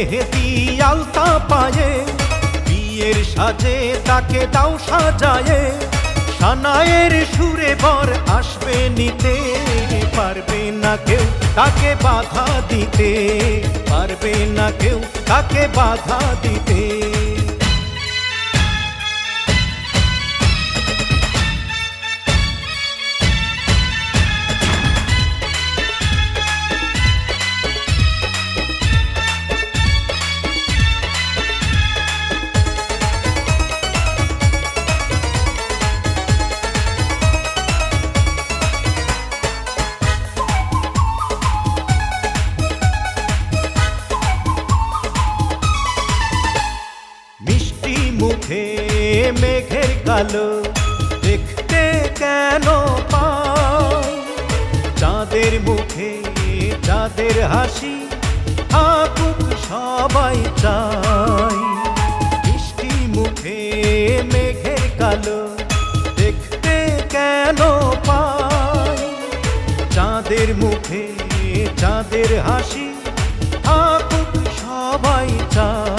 মেহেদি আলতা পায়ে, বিয়ের সাজে তাকে দাও সাজায়ে, সানায়ের সুরে বর আসবে নিতে, পারবে না কেউ তাকে বাধা দিতে, পারবে না কেউ তাকে বাধা দিতে। মুখে মেঘের কালো দেখতে কেন পাই, চাঁদের মুখে চাঁদের হাসি থাকুক সবাই চাই। মিষ্টি মুখে মেঘের কালো দেখতে কেন পাই, চাঁদের মুখে চাঁদের হাসি থাকুক সবাই চাই।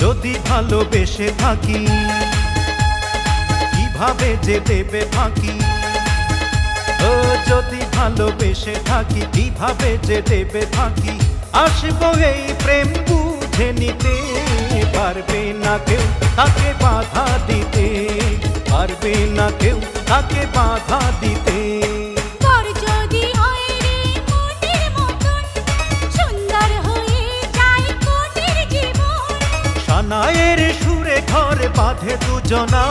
যদি ভালোবেসে থাকি কিভাবে যে দেবে ফাঁকি, ও যদি ভালোবেসে থাকি কিভাবে যে দেবে ফাঁকি, আসবো এই প্রেম বুঝে নিতে, পারবে না কেউ তাকে বাধা দিতে, পারবে না কেউ তাকে বাধা দিতে। সানায়ের সুরে ঘর বাঁধে দুজনা।